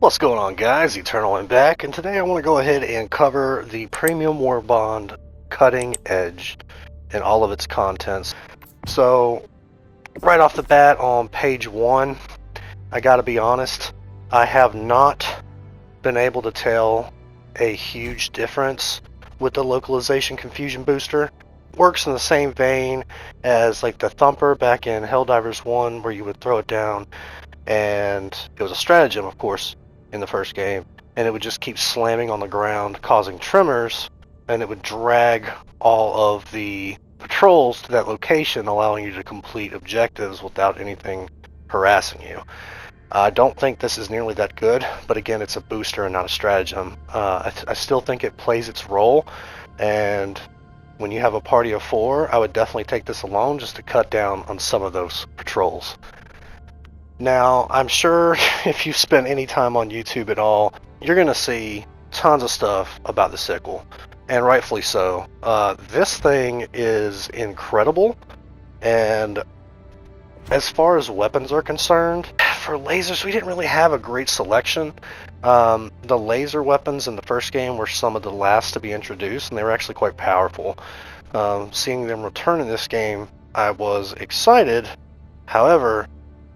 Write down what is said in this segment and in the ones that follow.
What's going on, guys? Eternal and back, and today I want to go ahead and cover the Premium Warbond Cutting Edge and all of its contents. So, right off the bat on page 1, I gotta be honest, I have not been able to tell a huge difference with the localization confusion booster. Works in the same vein as like the Thumper back in Helldivers 1, where you would throw it down and it was a stratagem, of course, in the first game, and it would just keep slamming on the ground, causing tremors, and it would drag all of the patrols to that location, allowing you to complete objectives without anything harassing you. I don't think this is nearly that good, but again, it's a booster and not a stratagem. I still think it plays its role, and when you have a party of 4, I would definitely take this alone just to cut down on some of those patrols. Now, I'm sure if you've spent any time on YouTube at all, you're going to see tons of stuff about the sickle, and rightfully so. This thing is incredible, and as far as weapons are concerned, for lasers, we didn't really have a great selection. The laser weapons in the first game were some of the last to be introduced, and they were actually quite powerful. Seeing them return in this game, I was excited. However,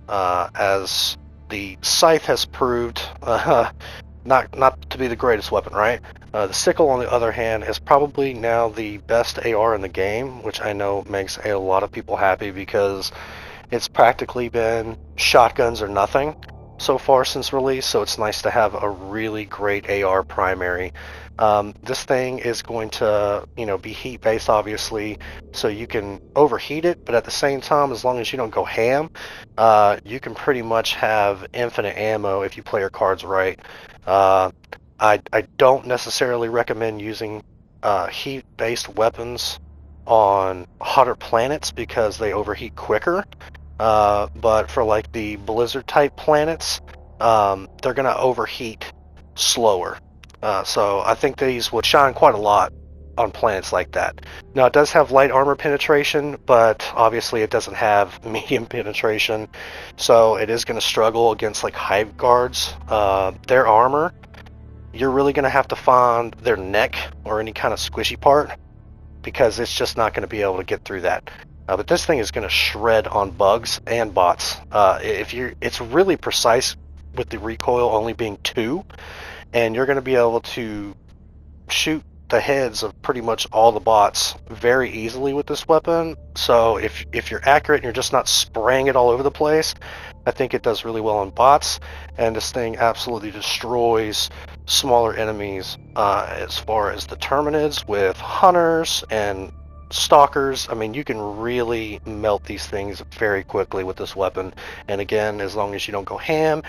as the scythe has proved not to be the greatest weapon, right? The sickle, on the other hand, is probably now the best AR in the game, which I know makes a lot of people happy because it's practically been shotguns or nothing so far since release, so it's nice to have a really great AR primary. This thing is going to, be heat based, obviously, so you can overheat it, but at the same time, as long as you don't go ham, you can pretty much have infinite ammo if you play your cards right. I don't necessarily recommend using heat based weapons on hotter planets because they overheat quicker. But for like the blizzard type planets, they're going to overheat slower. So I think these would shine quite a lot on planets like that. Now, it does have light armor penetration, but obviously it doesn't have medium penetration, so it is going to struggle against like hive guards. Their armor, you're really going to have to find their neck or any kind of squishy part, because it's just not going to be able to get through that. But this thing is going to shred on bugs and bots. It's really precise with the recoil only being 2, and you're going to be able to shoot the heads of pretty much all the bots very easily with this weapon. So if you're accurate and you're just not spraying it all over the place, I think it does really well on bots, and this thing absolutely destroys smaller enemies as far as the Terminids with hunters and stalkers. I mean, you can really melt these things very quickly with this weapon, and again, as long as you don't go ham,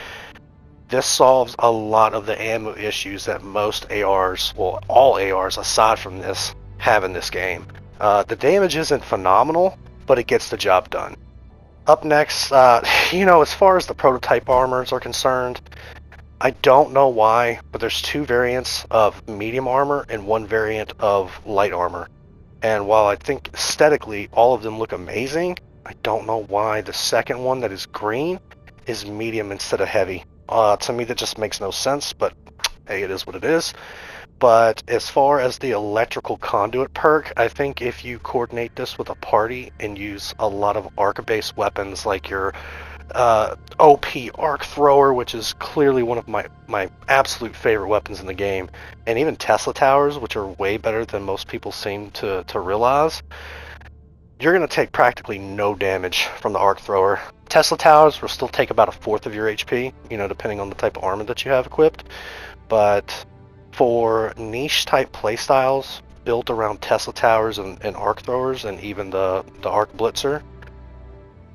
this solves a lot of the ammo issues that most ARs, well, all ARs aside from this, have in this game. The damage isn't phenomenal, but it gets the job done. Up next, as far as the prototype armors are concerned, I don't know why, but there's 2 variants of medium armor and 1 variant of light armor. And while I think aesthetically all of them look amazing, I don't know why the second one that is green is medium instead of heavy. To me, that just makes no sense, but hey, it is what it is. But as far as the electrical conduit perk, I think if you coordinate this with a party and use a lot of arc-based weapons like your OP arc thrower, which is clearly one of my absolute favorite weapons in the game, and even Tesla towers, which are way better than most people seem to realize, you're going to take practically no damage from the arc thrower. Tesla towers will still take about 1/4 of your HP, depending on the type of armor that you have equipped, but for niche type playstyles built around Tesla towers and arc throwers and even the Ark Blitzer,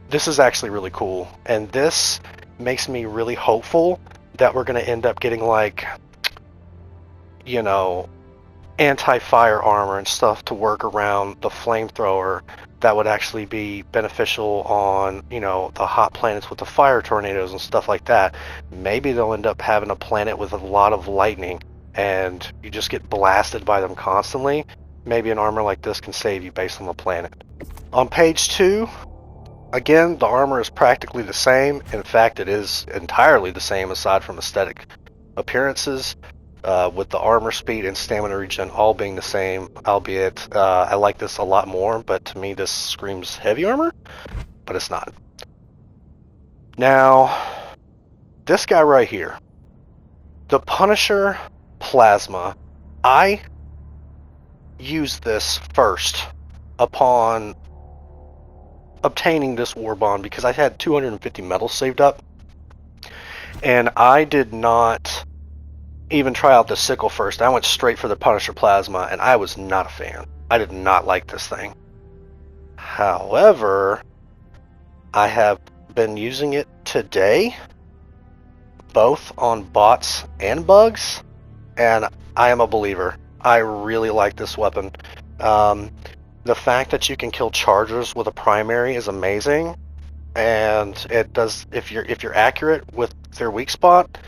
this is actually really cool, and this makes me really hopeful that we're going to end up getting like, anti-fire armor and stuff to work around the flamethrower that would actually be beneficial on, the hot planets with the fire tornadoes and stuff like that. Maybe they'll end up having a planet with a lot of lightning and you just get blasted by them constantly. Maybe an armor like this can save you based on the planet. On page 2, again, the armor is practically the same. In fact, it is entirely the same aside from aesthetic appearances, with the armor speed and stamina regen all being the same, albeit I like this a lot more, but to me this screams heavy armor, but it's not. Now, this guy right here, the Punisher Plasma, I used this first upon obtaining this Warbond because I had 250 medals saved up, and I did not even try out the sickle first. I went straight for the Punisher Plasma, and I was not a fan. I did not like this thing. However, I have been using it today, both on bots and bugs, and I am a believer. I really like this weapon. The fact that you can kill chargers with a primary is amazing, and it does, if you're accurate with their weak spot,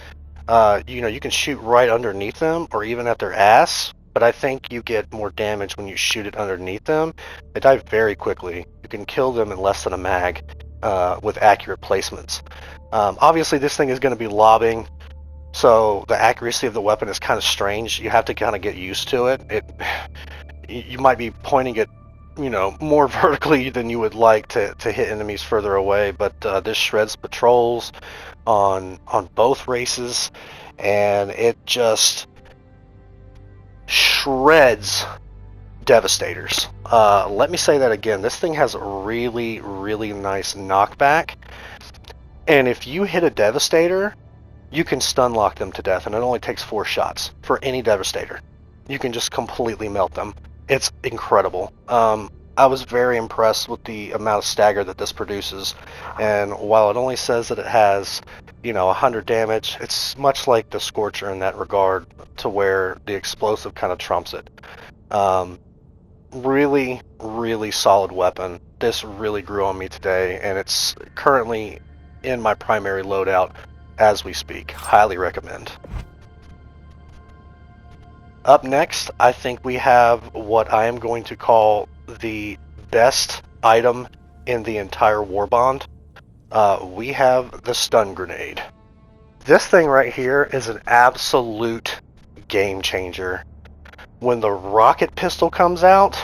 you can shoot right underneath them or even at their ass, but I think you get more damage when you shoot it underneath them. They die very quickly. You can kill them in less than a mag with accurate placements. Obviously this thing is going to be lobbing, so the accuracy of the weapon is kind of strange. You have to kind of get used to it. You might be pointing it more vertically than you would like to hit enemies further away, but this shreds patrols on both races, and it just shreds Devastators. Let me say that again. This thing has a really, really nice knockback, and if you hit a Devastator, you can stun lock them to death, and it only takes 4 shots for any Devastator. You can just completely melt them. It's incredible. I was very impressed with the amount of stagger that this produces, and while it only says that it has 100 damage, it's much like the Scorcher in that regard, to where the explosive kind of trumps it. Really, really solid weapon. This really grew on me today, and it's currently in my primary loadout as we speak. Highly recommend. Up next, I think we have what I am going to call the best item in the entire Warbond. We have the stun grenade. This thing right here is an absolute game changer. When the rocket pistol comes out,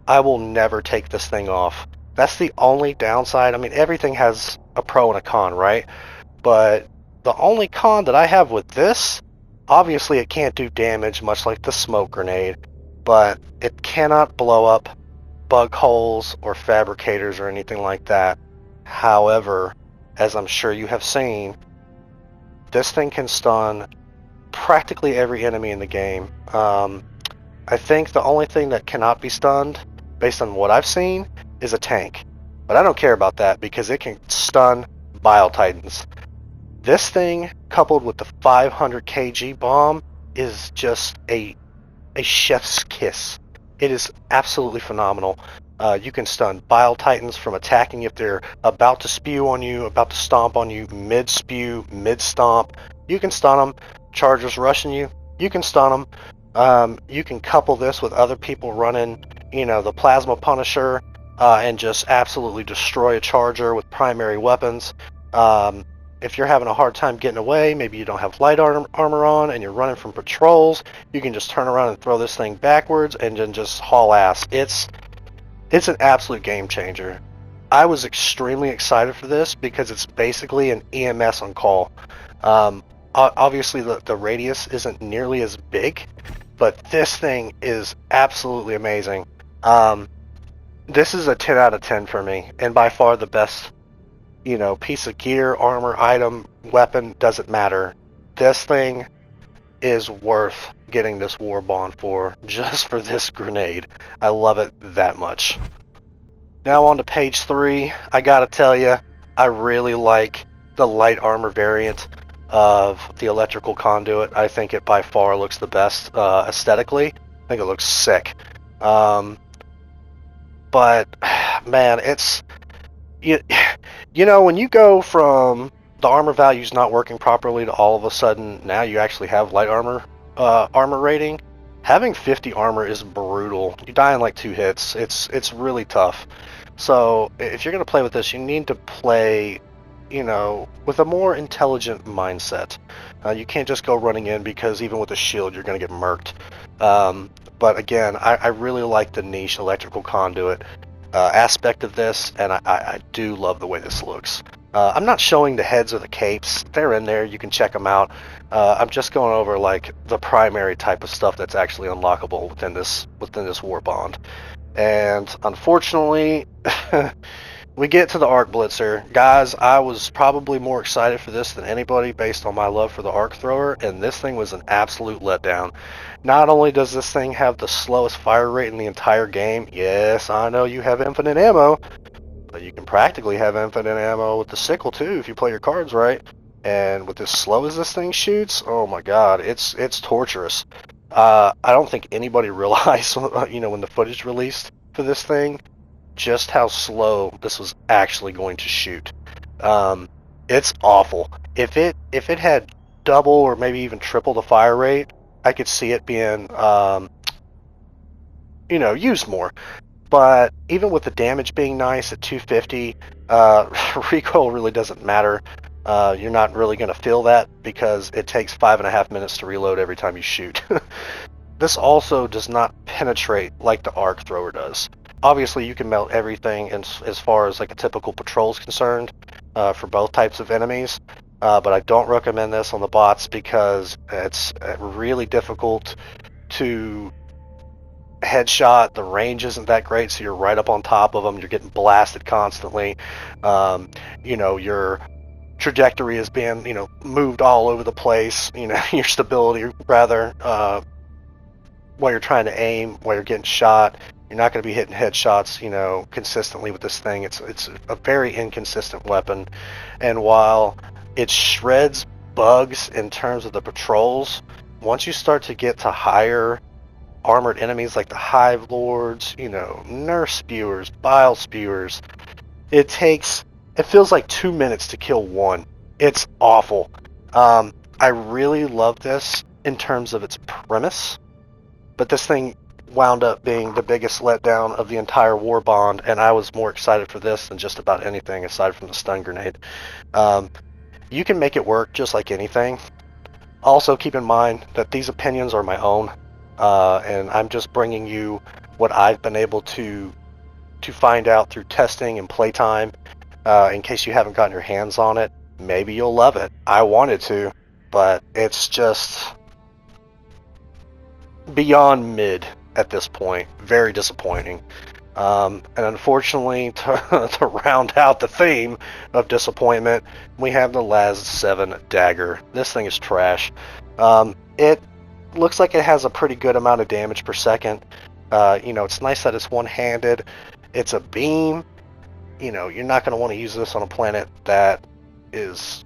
I will never take this thing off. That's the only downside. I mean, everything has a pro and a con, right? But the only con that I have with this, obviously it can't do damage, much like the smoke grenade, but it cannot blow up bug holes or fabricators or anything like that. However, as I'm sure you have seen, this thing can stun practically every enemy in the game. I think the only thing that cannot be stunned, based on what I've seen, is a tank. But I don't care about that because it can stun Bile Titans. This thing, coupled with the 500 kg bomb, is just a chef's kiss. It is absolutely phenomenal. You can stun Bile Titans from attacking if they're about to spew on you, about to stomp on you, mid-spew, mid-stomp. You can stun them. Chargers rushing you, you can stun them. You can couple this with other people running, the Plasma Punisher, and just absolutely destroy a charger with primary weapons. If you're having a hard time getting away, maybe you don't have light armor on and you're running from patrols, you can just turn around and throw this thing backwards and then just haul ass. It's an absolute game changer. I was extremely excited for this because it's basically an EMS on call. Obviously the radius isn't nearly as big, but this thing is absolutely amazing. This is a 10 out of 10 for me, and by far the best piece of gear, armor, item, weapon, doesn't matter. This thing is worth getting this Warbond for, just for this grenade. I love it that much. Now on to page 3. I gotta tell you, I really like the light armor variant of the electrical conduit. I think it by far looks the best aesthetically. I think it looks sick. But man, it's when you go from the armor values not working properly to all of a sudden now you actually have light armor rating, having 50 armor is brutal. You die in like 2 hits. It's really tough. So if you're gonna play with this, you need to play you know, with a more intelligent mindset. You can't just go running in because even with a shield, you're going to get murked. But again, I really like the niche electrical conduit aspect of this, and I do love the way this looks. I'm not showing the heads or the capes. They're in there. You can check them out. I'm just going over like the primary type of stuff that's actually unlockable within this Warbond. And unfortunately, we get to the Ark Blitzer. Guys, I was probably more excited for this than anybody based on my love for the Arc Thrower, and this thing was an absolute letdown. Not only does this thing have the slowest fire rate in the entire game, yes, I know you have infinite ammo, but you can practically have infinite ammo with the sickle too if you play your cards right. And with as slow as this thing shoots, oh my god, it's torturous. I don't think anybody realized, you know, when the footage released for this thing, just how slow this was actually going to shoot. It's awful. If it had double or maybe even triple the fire rate, I could see it being, you know, used more. But even with the damage being nice at 250, recoil really doesn't matter. You're not really going to feel that because it takes 5.5 minutes to reload every time you shoot. This also does not penetrate like the Arc Thrower does. Obviously, you can melt everything as far as like a typical patrol is concerned for both types of enemies, but I don't recommend this on the bots because it's really difficult to headshot. The range isn't that great, so you're right up on top of them. You're getting blasted constantly. You know, your trajectory is being, you know, moved all over the place. You know, your stability rather. While you're trying to aim, while you're getting shot, you're not going to be hitting headshots, you know, consistently with this thing. It's a very inconsistent weapon, and while it shreds bugs in terms of the patrols, once you start to get to higher armored enemies like the Hive Lords, you know, Nerf Spewers, Bile Spewers, it feels like 2 minutes to kill one. It's awful. I really love this in terms of its premise. But this thing wound up being the biggest letdown of the entire Warbond, and I was more excited for this than just about anything aside from the stun grenade. You can make it work just like anything. Also, keep in mind that these opinions are my own, and I'm just bringing you what I've been able to find out through testing and playtime. In case you haven't gotten your hands on it, maybe you'll love it. I wanted to, but it's just beyond mid at this point. Very disappointing. And unfortunately, to round out the theme of disappointment, we have the Las 7 Dagger. This thing is trash. It looks like it has a pretty good amount of damage per second. You know, it's nice that it's one-handed. It's a beam. You know, you're not going to want to use this on a planet that is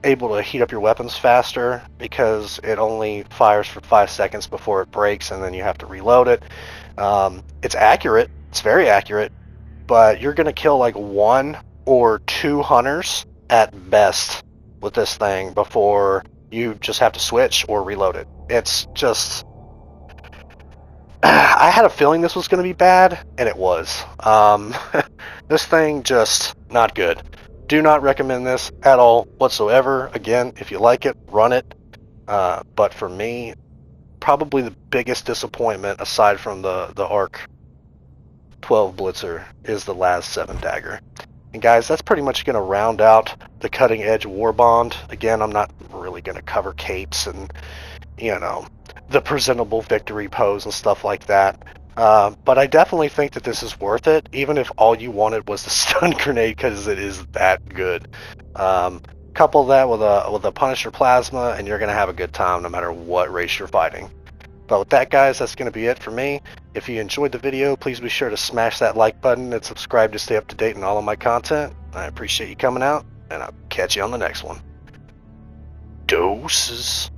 able to heat up your weapons faster because it only fires for 5 seconds before it breaks and then you have to reload it. It's accurate. It's very accurate, but you're going to kill like 1 or 2 hunters at best with this thing before you just have to switch or reload it. It's just... I had a feeling this was going to be bad, and it was. This thing just not good. Do not recommend this at all whatsoever. Again, if you like it, run it. But for me, probably the biggest disappointment, aside from the Ark 12 Blitzer, is the Las 7 Dagger. And guys, that's pretty much going to round out the Cutting Edge Warbond. Again, I'm not really going to cover capes and, you know, the presentable victory pose and stuff like that. But I definitely think that this is worth it, even if all you wanted was the stun grenade, because it is that good. Couple that with a Punisher Plasma, and you're going to have a good time no matter what race you're fighting. But with that, guys, that's going to be it for me. If you enjoyed the video, please be sure to smash that like button and subscribe to stay up to date on all of my content. I appreciate you coming out, and I'll catch you on the next one. Deuces.